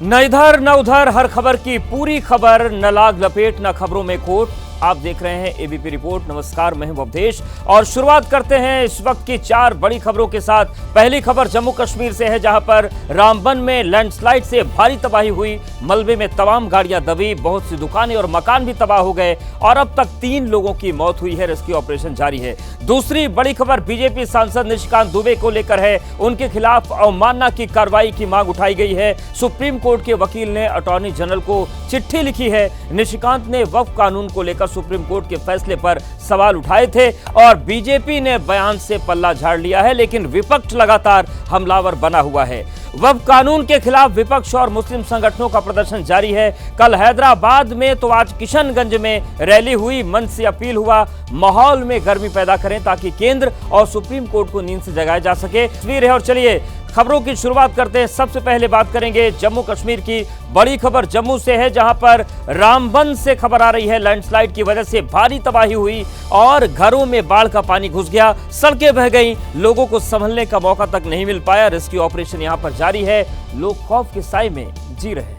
न इधर न उधर, हर खबर की पूरी खबर, न लाग लपेट न खबरों में खोट। आप देख रहे हैं एबीपी रिपोर्ट। नमस्कार, मैं हूं अवधेश और शुरुआत करते हैं इस वक्त की 4 बड़ी खबरों के साथ। पहली खबर जम्मू कश्मीर से है, जहां पर रामबन में लैंडस्लाइड से भारी तबाही हुई। मलबे में तमाम गाड़ियां दबी, बहुत सी दुकानें और मकान भी तबाह हो गए और अब तक 3 लोगों की मौत हुई है। रेस्क्यू ऑपरेशन जारी है। दूसरी बड़ी खबर बीजेपी सांसद निशिकांत दुबे को लेकर है। उनके खिलाफ अवमानना की कार्रवाई की मांग उठाई गई है। सुप्रीम कोर्ट के वकील ने अटॉर्नी जनरल को चिट्ठी लिखी है। निशिकांत ने वक्फ कानून को लेकर सुप्रीम कोर्ट के फैसले पर सवाल उठाए थे और बीजेपी ने बयान से पल्ला झाड़ लिया है, लेकिन विपक्ष लगातार हमलावर बना हुआ है। वक्फ कानून के खिलाफ विपक्ष और मुस्लिम संगठनों का प्रदर्शन जारी है। कल हैदराबाद में तो आज किशनगंज में रैली हुई। मंच से अपील हुआ, माहौल में गर्मी पैदा करें ताकि केंद्र और सुप्रीम कोर्ट को नींद से जगाया जा सके। तस्वीर है और चलिए खबरों की शुरुआत करते हैं। सबसे पहले बात करेंगे जम्मू कश्मीर की। बड़ी खबर जम्मू से है, जहां पर रामबन से खबर आ रही है। लैंडस्लाइड की वजह से भारी तबाही हुई और घरों में बाढ़ का पानी घुस गया, सड़कें बह गईं, लोगों को संभलने का मौका तक नहीं मिल पाया। रेस्क्यू ऑपरेशन यहां पर जारी है। लोग खौफ के साए में जी रहे हैं।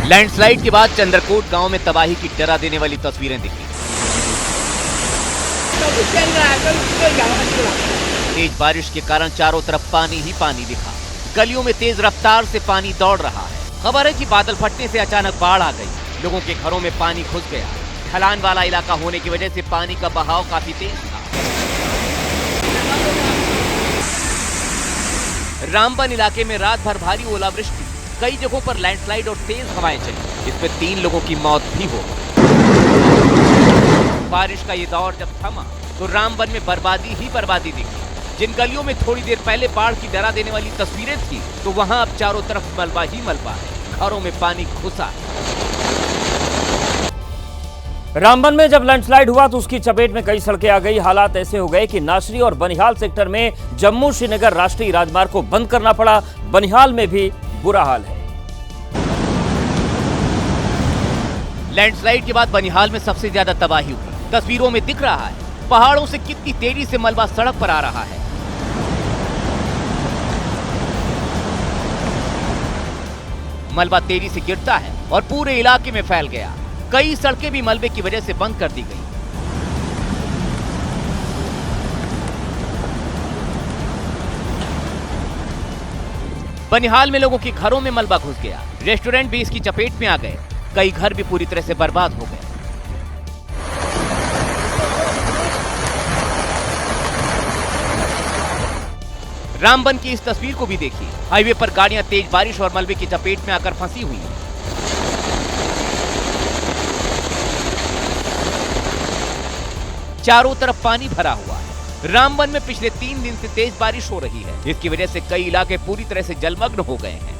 लैंडस्लाइड के बाद चंद्रकोट गांव में तबाही की डरा देने वाली तस्वीरें दिखी। तेज बारिश के कारण चारों तरफ पानी ही पानी दिखा। गलियों में तेज रफ्तार से पानी दौड़ रहा है। खबर है कि बादल फटने से अचानक बाढ़ आ गई। लोगों के घरों में पानी घुस गया। ढलान वाला इलाका होने की वजह से पानी का बहाव काफी तेज था। रामबन इलाके में रात भर भारी ओलावृष्टि, कई जगहों पर लैंडस्लाइड और तेज हवाएं चली, जिसमें 3 लोगों की मौत भी हो गई। बारिश का ये दौर जब थमा तो रामबन में बर्बादी ही बर्बादी दिखी। जिन गलियों में थोड़ी देर पहले बाढ़ की डरा देने वाली तस्वीरें थी, तो वहां अब चारों तरफ मलबा ही मलबा है। घरों में पानी घुसा। रामबन में जब लैंडस्लाइड हुआ तो उसकी चपेट में कई सड़कें आ गई। हालात ऐसे हो गए कि नासरी और बनिहाल सेक्टर में जम्मू श्रीनगर राष्ट्रीय राजमार्ग को बंद करना पड़ा। बनिहाल में भी बुरा हाल है। लैंडस्लाइड के बाद बनिहाल में सबसे ज्यादा तबाही हुई। तस्वीरों में दिख रहा है पहाड़ों से कितनी तेजी से मलबा सड़क पर आ रहा है। मलबा तेजी से गिरता है और पूरे इलाके में फैल गया। कई सड़कें भी मलबे की वजह से बंद कर दी गई। बनिहाल में लोगों के घरों में मलबा घुस गया। रेस्टोरेंट भी इसकी चपेट में आ गए। कई घर भी पूरी तरह से बर्बाद हो गए। रामबन की इस तस्वीर को भी देखिए। हाईवे पर गाड़ियां तेज बारिश और मलबे की चपेट में आकर फंसी हुई हैं। चारों तरफ पानी भरा हुआ है। रामबन में पिछले 3 दिन से तेज बारिश हो रही है, जिसकी वजह से कई इलाके पूरी तरह से जलमग्न हो गए हैं।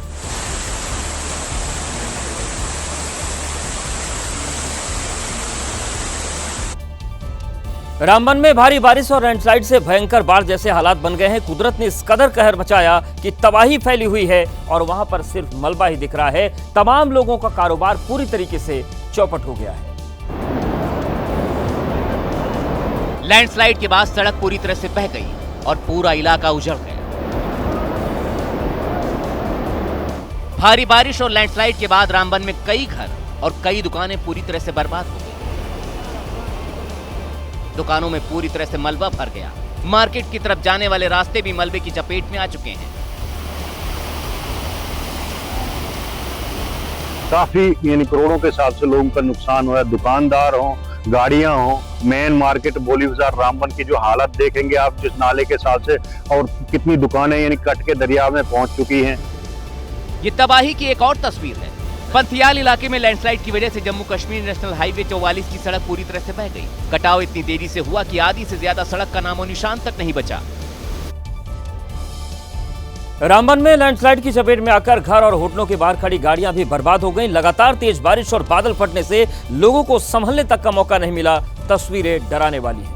रामबन में भारी बारिश और लैंडस्लाइड से भयंकर बाढ़ जैसे हालात बन गए हैं। कुदरत ने इस कदर कहर मचाया कि तबाही फैली हुई है और वहां पर सिर्फ मलबा ही दिख रहा है। तमाम लोगों का कारोबार पूरी तरीके से चौपट हो गया है। लैंडस्लाइड के बाद सड़क पूरी तरह से बह गई और पूरा इलाका उजड़ गया। भारी बारिश और लैंडस्लाइड के बाद रामबन में कई घर और कई दुकानें पूरी तरह से बर्बाद हो गई। दुकानों में पूरी तरह से मलबा भर गया। मार्केट की तरफ जाने वाले रास्ते भी मलबे की चपेट में आ चुके हैं। काफी यानी करोड़ों के हिसाब से लोगों का नुकसान हुआ है। दुकानदार हो, गाड़ियां हो, मेन मार्केट बोली बाजार रामबन की जो हालत देखेंगे आप जिस नाले के हिसाब से, और कितनी दुकानें यानी कट के दरिया में पहुंच चुकी हैं। ये तबाही की एक और तस्वीर है। पंथियाल इलाके में लैंडस्लाइड की वजह से जम्मू कश्मीर नेशनल हाईवे 44 की सड़क पूरी तरह से बह गई। कटाव इतनी देरी से हुआ कि आधी से ज्यादा सड़क का नामो निशान तक नहीं बचा। रामबन में लैंडस्लाइड की चपेट में आकर घर और होटलों के बाहर खड़ी गाड़ियां भी बर्बाद हो गईं। लगातार तेज बारिश और बादल फटने से लोगों को संभलने तक का मौका नहीं मिला। तस्वीरें डराने वाली हैं।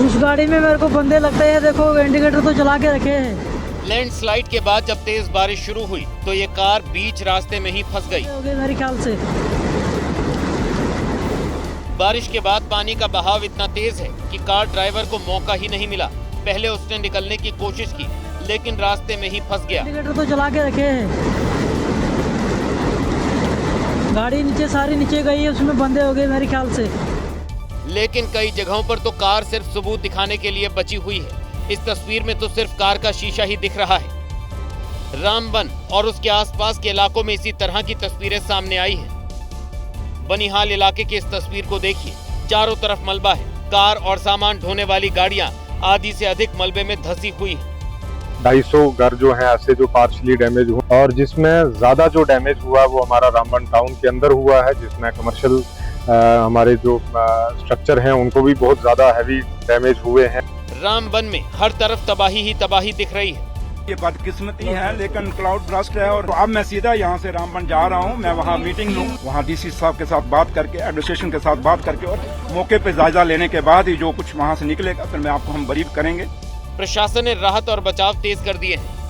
उस गाड़ी में मेरे को बंदे लगते हैं, देखो इंडिकेटर तो चला के रखे हैं। लैंडस्लाइड के बाद जब तेज बारिश शुरू हुई तो ये कार बीच रास्ते में ही फंस गई। मेरे ख्याल से बारिश के बाद पानी का बहाव इतना तेज है कि कार ड्राइवर को मौका ही नहीं मिला। पहले उसने निकलने की कोशिश की, लेकिन रास्ते में ही फंस गया। इंडिकेटर तो चला के रखे हैं, गाड़ी नीचे सारी नीचे गई है, उसमें बंदे हो गए मेरे ख्याल से। लेकिन कई जगहों पर तो कार सिर्फ सबूत दिखाने के लिए बची हुई है। इस तस्वीर में तो सिर्फ कार का शीशा ही दिख रहा है। रामबन और उसके आसपास के इलाकों में इसी तरह की तस्वीरें सामने आई हैं। बनिहाल इलाके की इस तस्वीर को देखिए, चारों तरफ मलबा है। कार और सामान ढोने वाली गाड़ियां आधी से अधिक मलबे में धंसी हुई हैं। 250 घर जो हैं ऐसे जो पार्शली डैमेज हुए, और जिसमें ज्यादा जो डैमेज हुआ वो हमारा रामबन टाउन के अंदर हुआ है, जिसमें कमर्शियल हमारे जो स्ट्रक्चर हैं उनको भी बहुत ज्यादा हैवी डैमेज हुए हैं। रामबन में हर तरफ तबाही ही तबाही दिख रही है। ये बदकिस्मती है, लेकिन क्लाउड ब्रस्ट है। और अब मैं सीधा यहाँ से रामबन जा रहा हूँ, मैं वहाँ मीटिंग लूँ, वहाँ डीसी साहब के साथ बात करके, एडमिनिस्ट्रेशन के साथ बात करके, और मौके पे जायजा लेने के बाद ही जो कुछ वहाँ से निकलेगा फिर मैं आपको हम ब्रीफ करेंगे। प्रशासन ने राहत और बचाव तेज कर दिए हैं।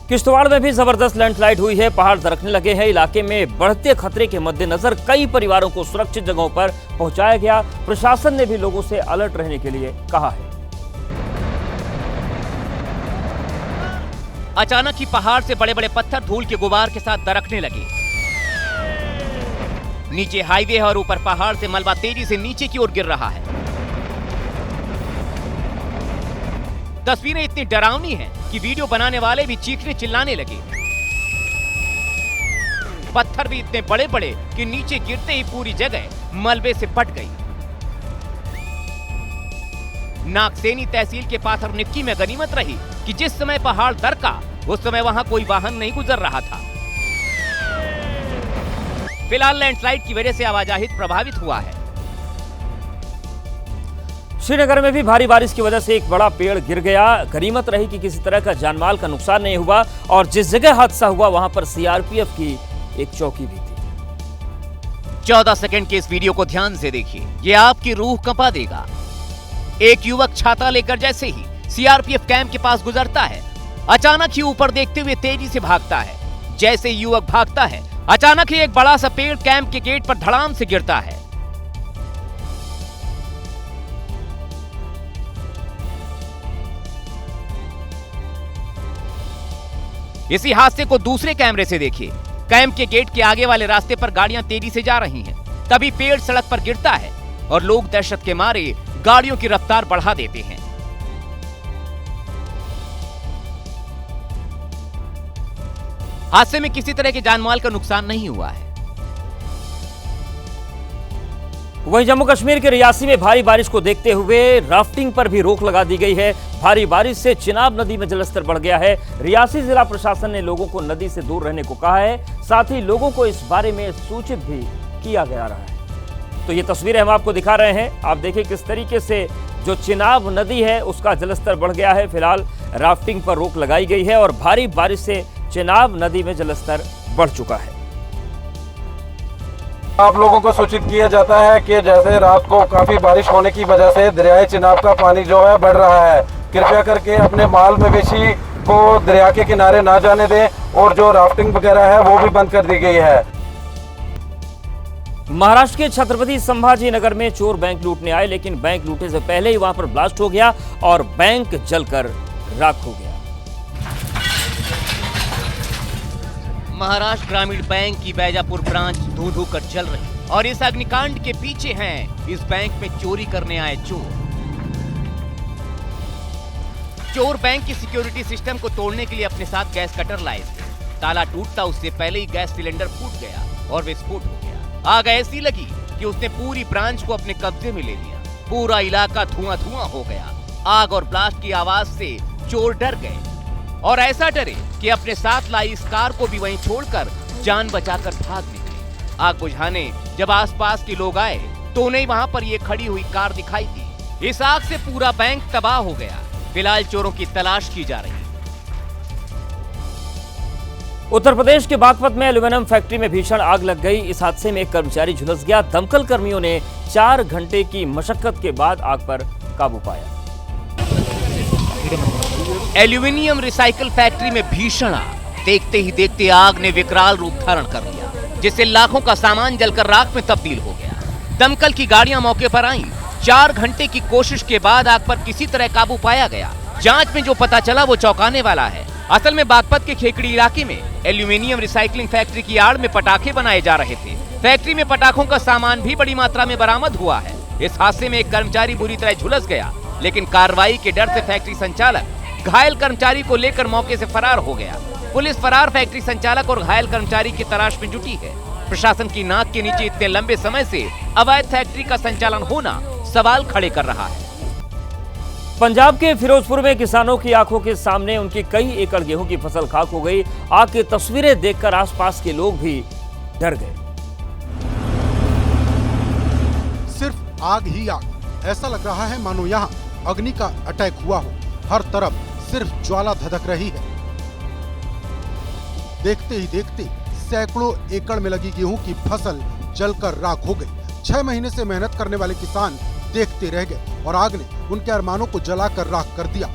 किश्तवाड़ में भी जबरदस्त लैंडस्लाइड हुई है, पहाड़ दरकने लगे हैं। इलाके में बढ़ते खतरे के मद्देनजर कई परिवारों को सुरक्षित जगहों पर पहुंचाया गया। प्रशासन ने भी लोगों से अलर्ट रहने के लिए कहा है। अचानक ही पहाड़ से बड़े बड़े पत्थर धूल के गुबार के साथ दरकने लगे। नीचे हाईवे है और ऊपर पहाड़ से मलबा तेजी से नीचे की ओर गिर रहा है। तस्वीरें इतनी डरावनी हैं कि वीडियो बनाने वाले भी चीखने चिल्लाने लगे। पत्थर भी इतने बड़े बड़े कि नीचे गिरते ही पूरी जगह मलबे से पट गई। नागसेनी तहसील के पाथर निक्की में गनीमत रही कि जिस समय पहाड़ दरका उस समय वहां कोई वाहन नहीं गुजर रहा था। फिलहाल लैंडस्लाइड की वजह से आवाजाही प्रभावित हुआ है। श्रीनगर में भी भारी बारिश की वजह से एक बड़ा पेड़ गिर गया। गनीमत रही कि किसी तरह का जानमाल का नुकसान नहीं हुआ, और जिस जगह हादसा हुआ वहां पर सीआरपीएफ की एक चौकी भी थी। 14 सेकंड के इस वीडियो को ध्यान से देखिए, ये आपकी रूह कंपा देगा। एक युवक छाता लेकर जैसे ही सीआरपीएफ कैंप के पास गुजरता है, अचानक ही ऊपर देखते हुए तेजी से भागता है। जैसे ही युवक भागता है, अचानक ही एक बड़ा सा पेड़ कैंप के गेट पर धड़ाम से गिरता है। इसी हादसे को दूसरे कैमरे से देखिए। कैंप के गेट के आगे वाले रास्ते पर गाड़ियां तेजी से जा रही हैं। तभी पेड़ सड़क पर गिरता है और लोग दहशत के मारे गाड़ियों की रफ्तार बढ़ा देते हैं। हादसे में किसी तरह के जानमाल का नुकसान नहीं हुआ है। वहीं जम्मू कश्मीर के रियासी में भारी बारिश को देखते हुए राफ्टिंग पर भी रोक लगा दी गई है। भारी बारिश से चिनाब नदी में जलस्तर बढ़ गया है। रियासी जिला प्रशासन ने लोगों को नदी से दूर रहने को कहा है, साथ ही लोगों को इस बारे में सूचित भी किया गया रहा है। तो ये तस्वीरें हम आपको दिखा रहे हैं, आप देखिए किस तरीके से जो चिनाब नदी है उसका जलस्तर बढ़ गया है। फिलहाल राफ्टिंग पर रोक लगाई गई है और भारी बारिश से चिनाब नदी में जलस्तर बढ़ चुका है। आप लोगों को सूचित किया जाता है कि जैसे रात को काफी बारिश होने की वजह से दरियाए चिनाब का पानी जो है बढ़ रहा है। कृपया करके अपने माल मवेशी को दरिया के किनारे ना जाने दें, और जो राफ्टिंग वगैरह है वो भी बंद कर दी गई है। महाराष्ट्र के छत्रपति संभाजी नगर में चोर बैंक लूटने आए, लेकिन बैंक लूटने से पहले ही वहां पर ब्लास्ट हो गया और बैंक जलकर राख हो गया। महाराष्ट्र ग्रामीण बैंक की बैजापुर ब्रांच धू-धू कर जल रही, और इस अग्निकांड के पीछे हैं इस बैंक में चोरी करने आए चोर। चोर बैंक की सिक्योरिटी सिस्टम को तोड़ने के लिए अपने साथ गैस कटर लाए थे। ताला टूटता उससे पहले ही गैस सिलेंडर फूट गया और विस्फोट हो गया। आग ऐसी लगी कि उसने पूरी ब्रांच को अपने कब्जे में ले लिया। पूरा इलाका धुआं-धुआं हो गया। आग और ब्लास्ट की आवाज से चोर डर गए, और ऐसा डरे कि अपने साथ लाई इस कार को भी वहीं छोड़कर जान बचाकर भाग निकले। आग बुझाने जब आसपास के लोग आए तो उन्हें वहां पर ये खड़ी हुई कार दिखाई दी। इस आग से पूरा बैंक तबाह हो गया। फिलहाल चोरों की तलाश की जा रही है। उत्तर प्रदेश के बागपत में एल्यूमिनियम फैक्ट्री में भीषण आग लग गई। इस हादसे में एक कर्मचारी झुलस गया। दमकल कर्मियों ने 4 घंटे की मशक्कत के बाद आग पर काबू पाया। एल्यूमिनियम रिसाइकल फैक्ट्री में भीषण आग। देखते ही देखते आग ने विकराल रूप धारण कर लिया, जिससे लाखों का सामान जलकर राख में तब्दील हो गया। दमकल की गाड़ियां मौके पर आईं। 4 घंटे की कोशिश के बाद आग पर किसी तरह काबू पाया गया। जांच में जो पता चला वो चौंकाने वाला है। असल में बागपत के खेकड़ी इलाके में एल्यूमिनियम रिसाइकलिंग फैक्ट्री की आड़ में पटाखे बनाए जा रहे थे। फैक्ट्री में पटाखों का सामान भी बड़ी मात्रा में बरामद हुआ है। इस हादसे में एक कर्मचारी बुरी तरह झुलस गया, लेकिन कार्रवाई के डर से फैक्ट्री संचालक घायल कर्मचारी को लेकर मौके से फरार हो गया। पुलिस फरार फैक्ट्री संचालक और घायल कर्मचारी की तलाश में जुटी है। प्रशासन की नाक के नीचे इतने लंबे समय से अवैध फैक्ट्री का संचालन होना सवाल खड़े कर रहा है। पंजाब के फिरोजपुर में किसानों की आंखों के सामने उनकी कई एकड़ गेहूं की फसल खाक हो गई। आग की तस्वीरें देखकर आसपास के लोग भी डर गए। सिर्फ आग ही आग, ऐसा लग रहा है मानो यहाँ अग्नि का अटैक हुआ हो। हर तरफ सिर्फ ज्वाला धधक रही है। देखते ही देखते सैकड़ों एकड़ में लगी गेहूं की फसल जलकर राख हो गई। 6 महीने से मेहनत करने वाले किसान देखते रह गए और आग ने उनके अरमानों को जलाकर राख कर दिया।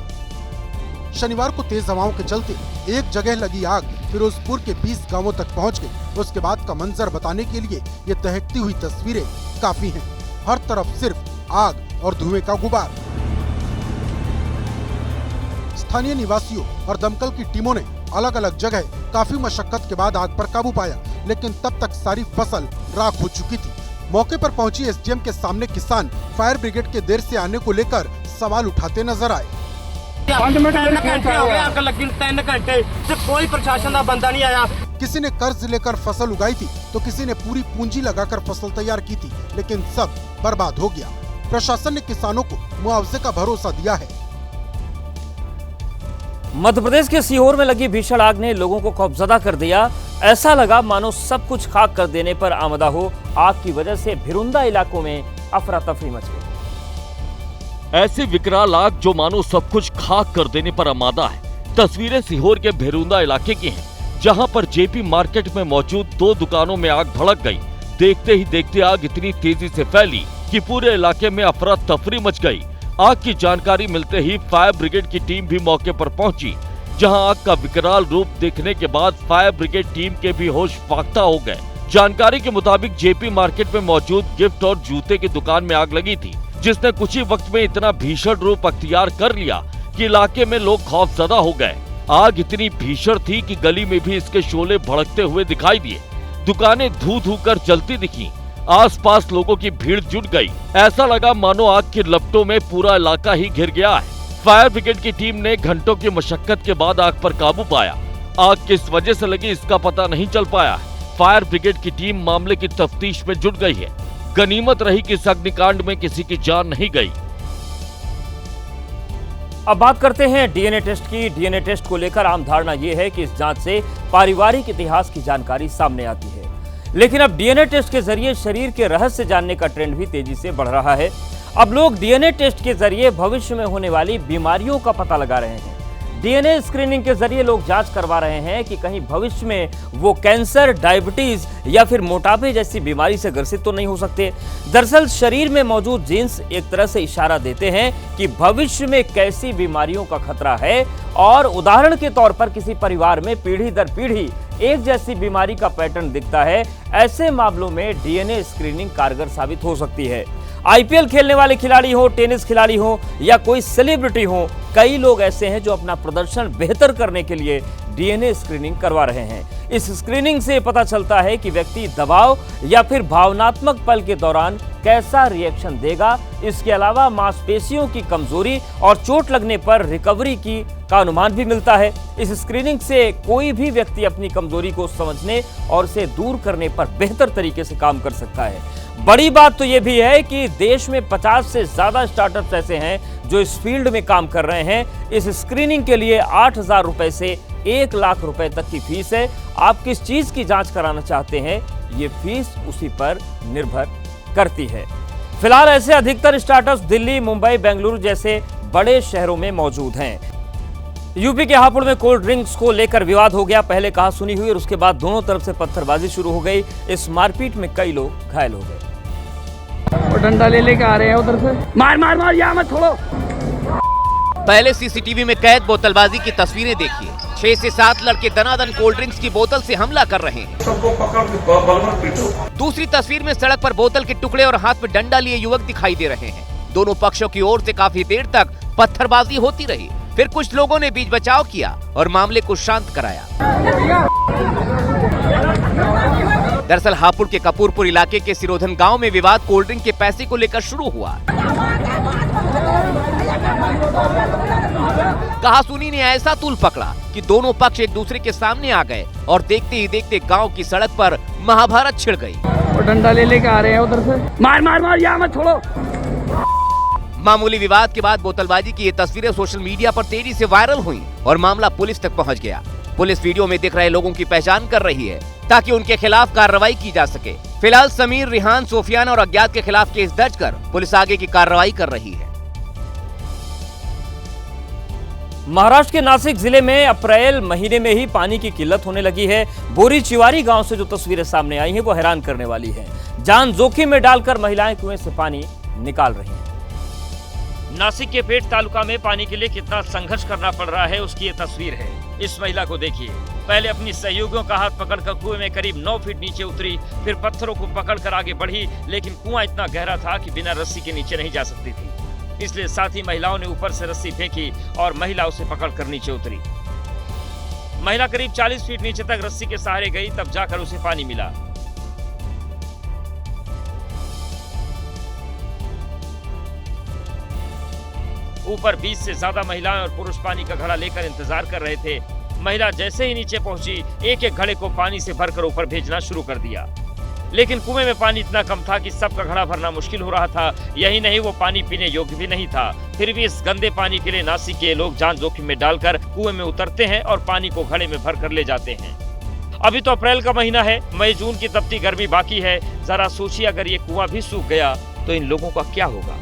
शनिवार को तेज हवाओं के चलते एक जगह लगी आग फिरोजपुर के 20 गांवों तक पहुंच गई। उसके बाद का मंजर बताने के लिए ये दहकती हुई तस्वीरें काफी हैं। हर तरफ सिर्फ आग और धुएं का गुबार। स्थानीय निवासियों और दमकल की टीमों ने अलग अलग जगह काफी मशक्कत के बाद आग पर काबू पाया, लेकिन तब तक सारी फसल राख हो चुकी थी। मौके पर पहुंची एसडीएम के सामने किसान फायर ब्रिगेड के देर से आने को लेकर सवाल उठाते नजर आए। 5 मिनट हो गए, आग लगी 3 घंटे से कोई प्रशासन का बंदा नहीं आया। किसी ने कर्ज लेकर फसल उगाई थी तो किसी ने पूरी पूंजी लगाकर फसल तैयार की थी, लेकिन सब बर्बाद हो गया। प्रशासन ने किसानों को मुआवजे का भरोसा दिया है। मध्य प्रदेश के सीहोर में लगी भीषण आग ने लोगों को खौफजदा कर दिया। ऐसा लगा मानो सब कुछ खाक कर देने पर आमदा हो। आग की वजह से भिरुंदा इलाकों में अफरा तफरी मच गई। ऐसी विकराल आग जो मानो सब कुछ खाक कर देने पर आमादा है। तस्वीरें सीहोर के भिरुंदा इलाके की हैं, जहां पर जेपी मार्केट में मौजूद 2 दुकानों में आग भड़क गई। देखते ही देखते आग इतनी तेजी से फैली कि पूरे इलाके में अफरा तफरी मच गई। आग की जानकारी मिलते ही फायर ब्रिगेड की टीम भी मौके पर पहुंची, जहां आग का विकराल रूप देखने के बाद फायर ब्रिगेड टीम के भी होश फाख्ता हो गए। जानकारी के मुताबिक जेपी मार्केट में मौजूद गिफ्ट और जूते की दुकान में आग लगी थी, जिसने कुछ ही वक्त में इतना भीषण रूप अख्तियार कर लिया कि इलाके में लोग खौफजदा हो गए। आग इतनी भीषण थी कि गली में भी इसके शोले भड़कते हुए दिखाई दिए। दुकानें धू धू कर जलती दिखी। आसपास लोगों की भीड़ जुट गई। ऐसा लगा मानो आग की लपटों में पूरा इलाका ही घिर गया है। फायर ब्रिगेड की टीम ने घंटों की मशक्कत के बाद आग पर काबू पाया। आग किस वजह से लगी इसका पता नहीं चल पाया। फायर ब्रिगेड की टीम मामले की तफ्तीश में जुट गई है। गनीमत रही कि इस अग्निकांड में किसी की जान नहीं गई। अब बात करते हैं डीएनए टेस्ट की। डीएनए टेस्ट को लेकर आम धारणा यह है कि इस जांच से पारिवारिक इतिहास की जानकारी सामने आती है, लेकिन अब डीएनए टेस्ट के जरिए शरीर के रहस्य जानने का ट्रेंड भी तेजी से बढ़ रहा है। अब लोग डीएनए टेस्ट के जरिए भविष्य में होने वाली बीमारियों का पता लगा रहे हैं। डीएनए स्क्रीनिंग के जरिए लोग जांच करवा रहे हैं कि कहीं भविष्य में वो कैंसर, डायबिटीज या फिर मोटापे जैसी बीमारी से ग्रसित तो नहीं हो सकते। दरअसल शरीर में मौजूद जीन्स एक तरह से इशारा देते हैं कि भविष्य में कैसी बीमारियों का खतरा है, और उदाहरण के तौर पर किसी परिवार में पीढ़ी दर पीढ़ी एक जैसी बीमारी का पैटर्न दिखता है। ऐसे मामलों में डीएनए स्क्रीनिंग कारगर साबित हो सकती है। आईपीएल खेलने वाले खिलाड़ी हो, टेनिस खिलाड़ी हो या कोई सेलिब्रिटी हो, कई लोग ऐसे हैं जो अपना प्रदर्शन बेहतर करने के लिए डीएनए स्क्रीनिंग करवा रहे हैं। इस स्क्रीनिंग से पता चलता है कि व्यक्ति दबाव या फिर भावनात्मक पल के दौरान कैसा रिएक्शन देगा। इसके अलावा मांसपेशियों की कमजोरी और चोट लगने पर रिकवरी का अनुमान भी मिलता है। इस स्क्रीनिंग से कोई भी व्यक्ति अपनी कमजोरी को समझने और उसे दूर करने पर बेहतर तरीके से काम कर सकता है। बड़ी बात तो यह भी है कि देश में 50 से ज्यादा स्टार्टअप्स ऐसे हैं जो इस फील्ड में काम कर रहे हैं। इस स्क्रीनिंग के लिए 8,000 रुपए से 1 लाख रुपए तक की फीस है। आप किस चीज की जांच कराना चाहते हैं, ये फीस उसी पर निर्भर करती है। फिलहाल ऐसे अधिकतर स्टार्टअप्स दिल्ली, मुंबई, बेंगलुरु जैसे बड़े शहरों में मौजूद हैं। यूपी के हापुड़ में कोल्ड ड्रिंक्स को लेकर विवाद हो गया। पहले कहा सुनी हुई और उसके बाद दोनों तरफ से पत्थरबाजी शुरू हो गई। इस मारपीट में कई लोग घायल हो गए। और डंडा ले लेके आ रहे हैं उधर से, मार मार मार, यहाँ मत छोड़ो। पहले सीसीटीवी में कैद बोतलबाजी की तस्वीरें देखिए। 6 से 7 लड़के दनादन कोल्ड ड्रिंक्स की बोतल से हमला कर रहे हैं। सबको पकड़ के बलवन पीटो। दूसरी तस्वीर में सड़क पर बोतल के टुकड़े और हाथ में डंडा लिए युवक दिखाई दे रहे हैं। दोनों पक्षों की ओर से काफी देर तक पत्थरबाजी होती रही। फिर कुछ लोगों ने बीच बचाव किया और मामले को शांत कराया। दरअसल हापुड़ के कपूरपुर इलाके के सिरोधन गांव में विवाद कोल्ड ड्रिंक के पैसे को लेकर शुरू हुआ। कहासुनी ने ऐसा तूल पकड़ा कि दोनों पक्ष एक दूसरे के सामने आ गए और देखते ही देखते गांव की सड़क पर महाभारत छिड़ गई। और डंडा ले लेके आ रहे हैं उधर से, मार मार मार, यहाँ मत छोड़ो। मामूली विवाद के बाद बोतलबाजी की ये तस्वीरें सोशल मीडिया पर तेजी से वायरल हुई और मामला पुलिस तक पहुंच गया। पुलिस वीडियो में दिख रहे लोगों की पहचान कर रही है ताकि उनके खिलाफ कार्रवाई की जा सके। फिलहाल समीर, रिहान, सोफियान और अज्ञात के खिलाफ केस दर्ज कर पुलिस आगे की कार्रवाई कर रही है। महाराष्ट्र के नासिक जिले में अप्रैल महीने में ही पानी की किल्लत होने लगी है। बोरी चिवारी गांव से जो तस्वीरें सामने आई हैं वो हैरान करने वाली हैं। जान जोखिम में डालकर महिलाएं कुएं से पानी निकाल रही हैं। नासिक के पेट तालुका में पानी के लिए कितना संघर्ष करना पड़ रहा है उसकी ये तस्वीर है। इस महिला को देखिए, पहले अपनी सहयोगियों का हाथ पकड़कर कुएं में करीब 9 फीट नीचे उतरी, फिर पत्थरों को पकड़कर आगे बढ़ी, लेकिन कुआं इतना गहरा था कि बिना रस्सी के नीचे नहीं जा सकती थी। इसलिए साथी महिलाओं ने ऊपर से रस्सी फेंकी और महिला उसे पकड़कर नीचे उतरी। महिला करीब 40 फीट नीचे तक रस्सी के सहारे गई, तब जाकर उसे पानी मिला। ऊपर 20 से ज्यादा महिलाएं और पुरुष पानी का घड़ा लेकर इंतजार कर रहे थे। महिला जैसे ही नीचे पहुंची, एक एक घड़े को पानी से भरकर ऊपर भेजना शुरू कर दिया, लेकिन कुएं में पानी इतना कम था कि सबका घड़ा भरना मुश्किल हो रहा था। यही नहीं, वो पानी पीने योग्य भी नहीं था। फिर भी इस गंदे पानी के लिए नासिक के लोग जान जोखिम में डालकर कुएं में उतरते हैं और पानी को घड़े में भर कर ले जाते हैं। अभी तो अप्रैल का महीना है, मई जून की तपती गर्मी बाकी है। जरा सोचिए, अगर ये कुआं भी सूख गया तो इन लोगों का क्या होगा।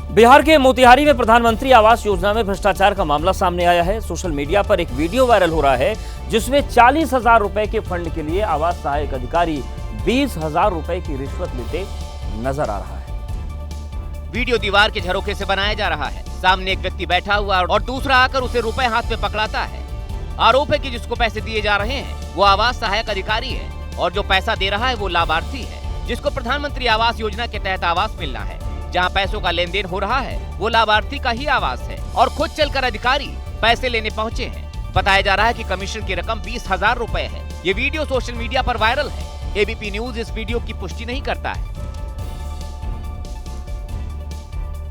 बिहार के मोतिहारी में प्रधानमंत्री आवास योजना में भ्रष्टाचार का मामला सामने आया है। सोशल मीडिया पर एक वीडियो वायरल हो रहा है जिसमें 40,000 रुपए के फंड के लिए आवास सहायक अधिकारी 20,000 रुपए की रिश्वत लेते नजर आ रहा है। वीडियो दीवार के झरोखे से बनाया जा रहा है। सामने एक व्यक्ति बैठा हुआ और दूसरा आकर उसे रुपए हाथ में पकड़ाता है। आरोप है कि जिसको पैसे दिए जा रहे हैं वो आवास सहायक अधिकारी है और जो पैसा दे रहा है वो लाभार्थी है, जिसको प्रधानमंत्री आवास योजना के तहत आवास मिलना है। जहां पैसों का लेन देन हो रहा है वो लाभार्थी का ही आवास है और खुद चलकर अधिकारी पैसे लेने पहुंचे हैं। बताया जा रहा है कि कमीशन की रकम 20,000 रुपए है। ये वीडियो सोशल मीडिया पर वायरल है। एबीपी न्यूज इस वीडियो की पुष्टि नहीं करता है।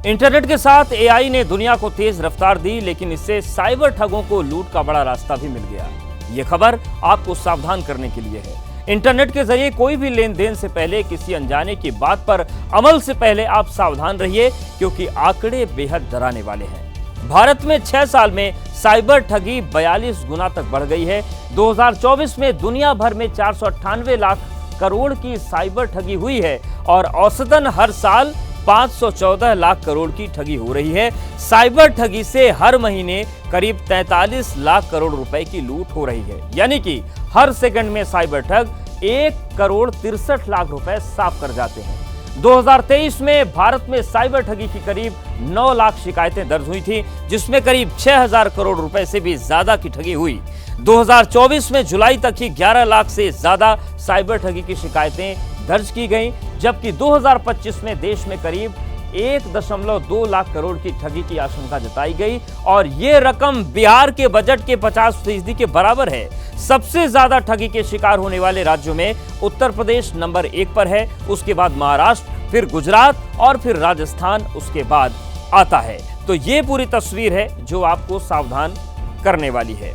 इंटरनेट के साथ एआई ने दुनिया को तेज रफ्तार दी, लेकिन इससे साइबर ठगों को लूट का बड़ा रास्ता भी मिल गया। ये खबर आपको सावधान करने के लिए है। इंटरनेट के जरिए कोई भी लेन देन से पहले किसी अनजाने की बात पर अमल से पहले आप सावधान रहिए, क्योंकि आंकड़े बेहद डराने वाले हैं। भारत में 6 साल में साइबर ठगी 42 गुना तक बढ़ गई है। 2024 में दुनिया भर में 498 लाख करोड़ की साइबर ठगी हुई है और औसतन हर साल 514 लाख करोड़ की ठगी हो रही है। साइबर ठगी से हर महीने करीब 43 लाख करोड़ रुपए की लूट हो रही है, यानी कि हर सेकंड में साइबर ठग 1 करोड़ 63 लाख रुपए साफ कर जाते हैं। 2023 में भारत में साइबर ठगी की करीब 9 लाख शिकायतें दर्ज हुई थी, जिसमें करीब 6,000 करोड़ रुपए से भी ज्यादा की ठगी हुई। 2024 में जुलाई तक ही 11 लाख से ज्यादा साइबर ठगी की शिकायतें दर्ज की गई, जबकि 2025 में देश में करीब 1.2 लाख करोड़ की ठगी की आशंका जताई गई और ये रकम बिहार के बजट के 50% के बराबर है। सबसे ज्यादा ठगी के शिकार होने वाले राज्यों में उत्तर प्रदेश नंबर 1 पर है, उसके बाद महाराष्ट्र, फिर गुजरात और फिर राजस्थान उसके बाद आता है। तो ये पूरी तस्वीर है जो आपको सावधान करने वाली है।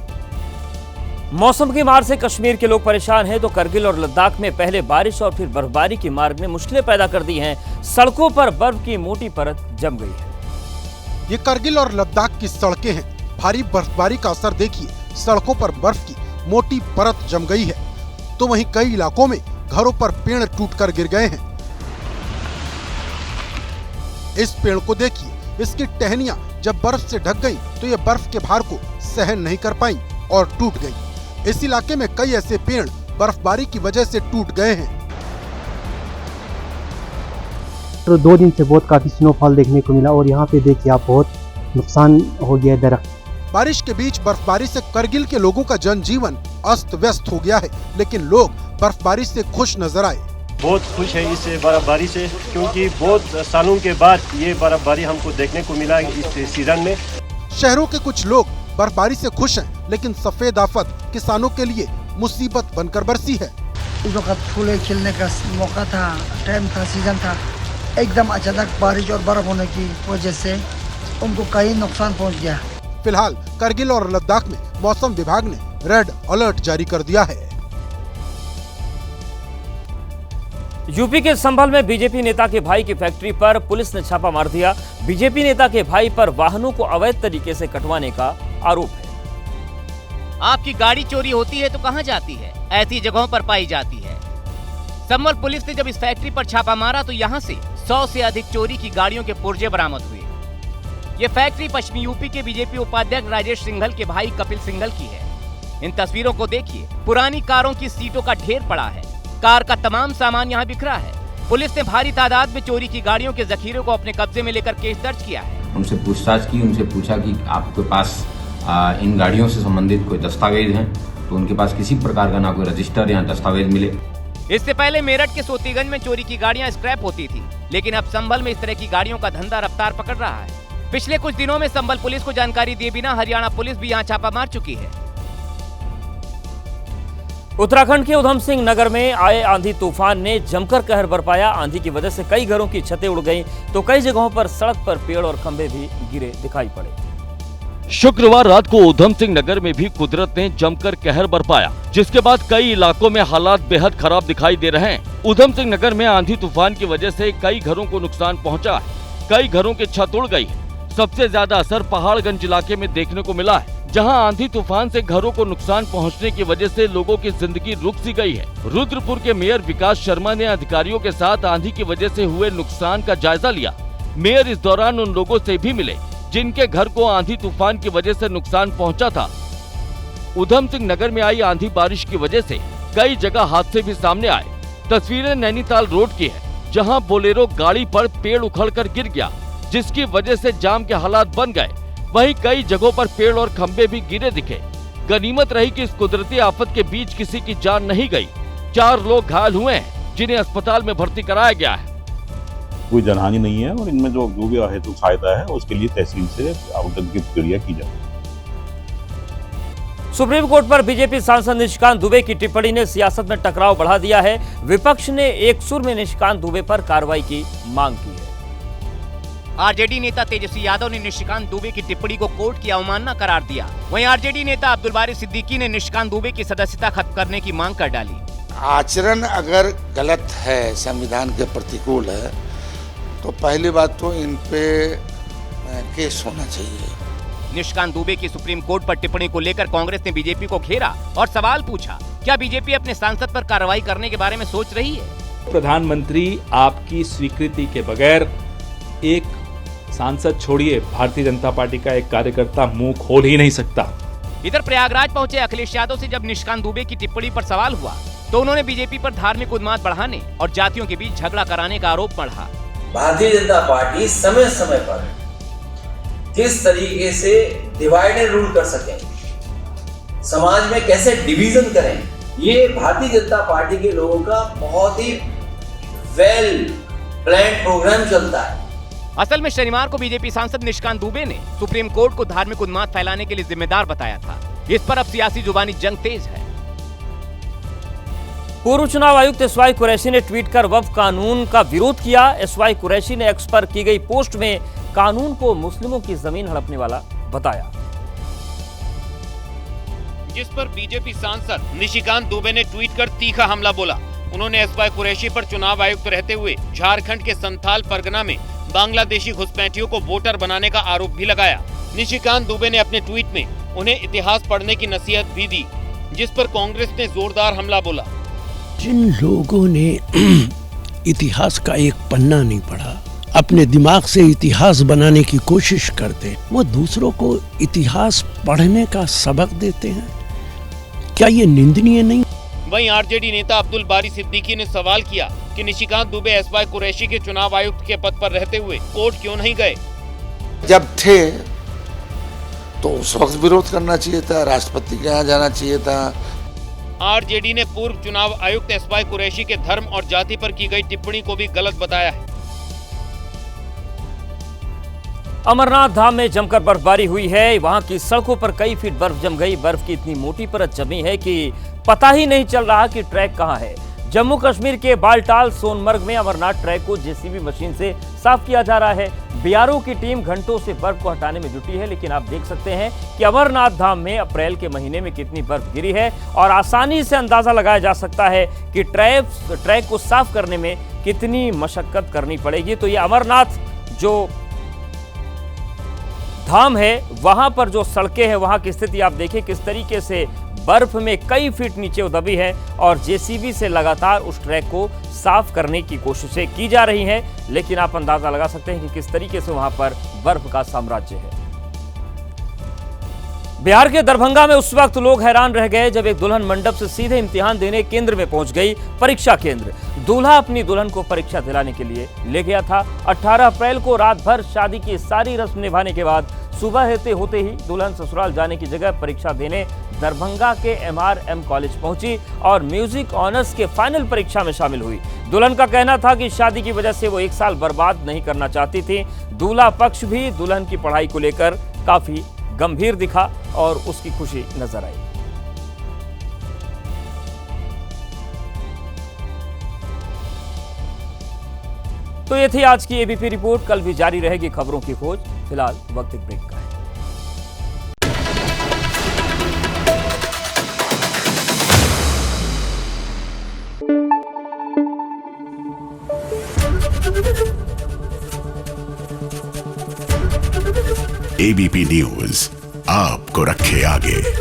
मौसम की मार से कश्मीर के लोग परेशान हैं, तो करगिल और लद्दाख में पहले बारिश और फिर बर्फबारी की मार ने मुश्किलें पैदा कर दी हैं। सड़कों पर बर्फ की मोटी परत जम गई है। ये करगिल और लद्दाख की सड़कें हैं। भारी बर्फबारी का असर देखिए, सड़कों पर बर्फ की मोटी परत जम गई है। तो वहीं कई इलाकों में घरों पर पेड़ टूटकर गिर गए हैं। इस पेड़ को देखिए, इसकी टहनियां जब बर्फ से ढक गई तो ये बर्फ के भार को सहन नहीं कर पाई और टूट गई। इस इलाके में कई ऐसे पेड़ बर्फबारी की वजह से टूट गए हैं। तो 2 दिन से बहुत काफी स्नोफॉल देखने को मिला और यहाँ पे देखिए आप, बहुत नुकसान हो गया दरख्त। बारिश के बीच बर्फबारी से करगिल के लोगों का जनजीवन अस्त व्यस्त हो गया है, लेकिन लोग बर्फबारी से खुश नजर आए। बहुत खुश है इस बर्फबारी से, क्योंकि बहुत सालों के बाद ये बर्फबारी हमको देखने को मिला इस सीजन में। शहरों के कुछ लोग बर्फबारी से खुश हैं, लेकिन सफेद आफत किसानों के लिए मुसीबत बनकर बरसी है। इस वक्त फूले खिलने का मौका था, टाइम था, सीजन था। एकदम अचानक बारिश और बर्फ होने की वजह से उनको कई नुकसान पहुंच गया। फिलहाल करगिल और लद्दाख में मौसम विभाग ने रेड अलर्ट जारी कर दिया है। यूपी के संभल में बीजेपी नेता के भाई की फैक्ट्री पर पुलिस ने छापा मार दिया। बीजेपी नेता के भाई पर वाहनों को अवैध तरीके से कटवाने का आरोप है। आपकी गाड़ी चोरी होती है तो कहां जाती है? ऐसी जगहों पर पाई जाती है। संभल पुलिस ने जब इस फैक्ट्री पर छापा मारा तो यहां से 100 से अधिक चोरी की गाड़ियों के पुर्जे बरामद हुए। ये फैक्ट्री पश्चिमी यूपी के बीजेपी उपाध्यक्ष राजेश सिंघल के भाई कपिल सिंघल की है। इन तस्वीरों को देखिए, पुरानी कारों की सीटों का ढेर पड़ा है। कार का तमाम सामान यहाँ बिखरा है। पुलिस ने भारी तादाद में चोरी की गाड़ियों के जखीरे को अपने कब्जे में लेकर केस दर्ज किया है। उनसे पूछताछ की, उनसे पूछा कि आपके पास इन गाड़ियों से संबंधित कोई दस्तावेज हैं, तो उनके पास किसी प्रकार का ना कोई रजिस्टर या दस्तावेज मिले। इससे पहले मेरठ के सोतीगंज में चोरी की गाड़ियां स्क्रैप होती थी, लेकिन अब संभल में इस तरह की गाड़ियों का धंधा रफ्तार पकड़ रहा है। पिछले कुछ दिनों में संभल पुलिस को जानकारी दिए बिना हरियाणा पुलिस भी यहां छापा मार चुकी है। उत्तराखंड के उधम सिंह नगर में आए आंधी तूफान ने जमकर कहर बरपाया। आंधी की वजह से कई घरों की छतें उड़ गईं, तो कई जगहों पर सड़क पर पेड़ और खंभे भी गिरे दिखाई पड़े। शुक्रवार रात को उधम सिंह नगर में भी कुदरत ने जमकर कहर बरपाया, जिसके बाद कई इलाकों में हालात बेहद खराब दिखाई दे रहे हैं। उधम सिंह नगर में आंधी तूफान की वजह से कई घरों को नुकसान पहुंचा है। कई घरों की छत उड़ गई है। सबसे ज्यादा असर पहाड़गंज इलाके में देखने को मिला है, जहां आंधी तूफान से घरों को नुकसान पहुंचने की वजह से लोगों की जिंदगी रुक सी गई है। रुद्रपुर के मेयर विकास शर्मा ने अधिकारियों के साथ आंधी की वजह से हुए नुकसान का जायजा लिया। मेयर इस दौरान उन लोगों से भी मिले जिनके घर को आंधी तूफान की वजह से नुकसान पहुंचा था। उधम सिंह नगर में आई आंधी बारिश की वजह से कई जगह हादसे भी सामने आए। तस्वीरें नैनीताल रोड की है, जहां बोलेरो गाड़ी पर पेड़ उखड़कर गिर गया, जिसकी वजह से जाम के हालात बन गए। वहीं कई जगहों पर पेड़ और खंभे भी गिरे दिखे। गनीमत रही कि इस कुदरती आफत के बीच किसी की जान नहीं गई। 4 लोग घायल हुए हैं, जिन्हें अस्पताल में भर्ती कराया गया है। कोई जनहानि नहीं है और इनमें जो भी हेतु सहायता है उसके लिए तहसील से आवंटन की प्रक्रिया की जाए। सुप्रीम कोर्ट पर बीजेपी सांसद निशिकांत दुबे की टिप्पणी ने सियासत में टकराव बढ़ा दिया है। विपक्ष ने एक सुर में निशिकांत दुबे पर कार्रवाई की मांग की है। आरजेडी नेता तेजस्वी यादव ने निशिकांत दुबे की टिप्पणी को कोर्ट की अवमानना करार दिया। वहीं आरजेडी नेता अब्दुल बारी सिद्दीकी ने निशिकांत दुबे की सदस्यता खत्म करने की मांग कर डाली। आचरण अगर गलत है, संविधान के प्रतिकूल है, तो पहली बात तो इन पे केस होना चाहिए। निशिकांत दुबे की सुप्रीम कोर्ट पर टिप्पणी को लेकर कांग्रेस ने बीजेपी को घेरा और सवाल पूछा, क्या बीजेपी अपने सांसद पर कार्रवाई करने के बारे में सोच रही है? प्रधानमंत्री आपकी स्वीकृति के बगैर एक सांसद छोड़िए, भारतीय जनता पार्टी का एक कार्यकर्ता मुंह खोल ही नहीं सकता। इधर प्रयागराज पहुंचे अखिलेश यादव से जब निशिकांत दुबे की टिप्पणी पर सवाल हुआ, तो उन्होंने बीजेपी पर धार्मिक उन्माद बढ़ाने और जातियों के बीच झगड़ा कराने का आरोप बढ़ा। भारतीय जनता पार्टी समय समय पर किस तरीके से डिवाइड एंड रूल कर सके, समाज में कैसे डिवीजन करें, ये भारतीय जनता पार्टी के लोगों का बहुत ही वेल प्लान्ड प्रोग्राम चलता है। असल में शनिवार को बीजेपी सांसद निशिकांत दुबे ने सुप्रीम कोर्ट को धार्मिक उन्माद फैलाने के लिए जिम्मेदार बताया था। इस पर अब सियासी जुबानी जंग तेज है। पूर्व चुनाव आयुक्त एसवाई कुरैशी ने ट्वीट कर वक्फ कानून का विरोध किया। एसवाई कुरैशी ने एक्स पर की गई पोस्ट में कानून को मुस्लिमों की जमीन हड़पने वाला बताया, जिस पर बीजेपी सांसद निशिकांत दुबे ने ट्वीट कर तीखा हमला बोला। उन्होंने एसवाई कुरैशी पर चुनाव आयुक्त रहते हुए झारखंड के संथाल परगना में बांग्लादेशी घुसपैठियों को वोटर बनाने का आरोप भी लगाया। निशिकांत दुबे ने अपने ट्वीट में उन्हें इतिहास पढ़ने की नसीहत भी दी, जिस पर कांग्रेस ने जोरदार हमला बोला। जिन लोगों ने इतिहास का एक पन्ना नहीं पढ़ा, अपने दिमाग से इतिहास बनाने की कोशिश करते, वो दूसरों को इतिहास पढ़ने का सबक देते हैं, क्या ये निंदनीय नहीं? वहीं आरजेडी नेता अब्दुल बारी सिद्दीकी ने सवाल किया कि निशिकांत दुबे एसवाई कुरैशी के चुनाव आयुक्त के पद पर रहते हुए कोर्ट क्यों नहीं गए? जब थे तो उस वक्त विरोध करना चाहिए था, राष्ट्रपति के यहाँ जाना चाहिए था। आरजेडी ने पूर्व चुनाव आयुक्त एसवाई कुरैशी के धर्म और जाति पर की गई टिप्पणी को भी गलत बताया है। अमरनाथ धाम में जमकर बर्फबारी हुई है। वहां की सड़कों पर कई फीट बर्फ जम गई। बर्फ की इतनी मोटी परत जमी है कि पता ही नहीं चल रहा कि ट्रैक कहां है। जम्मू कश्मीर के बालटाल सोनमर्ग में अमरनाथ ट्रैक को जेसीबी मशीन से साफ किया जा रहा है। बीआरओ की टीम घंटों से बर्फ को हटाने में जुटी है, लेकिन आप देख सकते हैं कि अमरनाथ धाम में अप्रैल के महीने में कितनी बर्फ गिरी है और आसानी से अंदाजा लगाया जा सकता है कि ट्रैक को साफ करने में कितनी मशक्कत करनी पड़ेगी। तो ये अमरनाथ जो धाम है, वहां पर जो सड़कें हैं, वहां की स्थिति आप देखिए किस तरीके से बर्फ में कई फीट नीचे दबी है और जेसीबी से लगातार उस ट्रैक को साफ करने की कोशिशें की जा रही हैं, लेकिन आप अंदाजा लगा सकते हैं कि किस तरीके से वहां पर बर्फ का साम्राज्य है। बिहार के दरभंगा में उस वक्त लोग हैरान रह गए जब एक दुल्हन मंडप से सीधे इम्तिहान देने केंद्र में पहुंच गई। परीक्षा केंद्र, दूल्हा अपनी दुल्हन को परीक्षा दिलाने के लिए ले गया था। 18 अप्रैल को रात भर शादी की सारी रस्म निभाने के बाद सुबह होते ही दुल्हन ससुराल जाने की जगह परीक्षा देने दरभंगा के MRM कॉलेज पहुंची और म्यूजिक ऑनर्स के फाइनल परीक्षा में शामिल हुई। दुल्हन का कहना था कि शादी की वजह से वो 1 साल बर्बाद नहीं करना चाहती थी। दूल्हा पक्ष भी दुल्हन की पढ़ाई को लेकर काफी गंभीर दिखा और उसकी खुशी नजर आई। तो ये थी आज की एबीपी रिपोर्ट। कल भी जारी रहेगी खबरों की खोज। फिलहाल वक्त एक ब्रेक का है। एबीपी न्यूज आपको रखे आगे।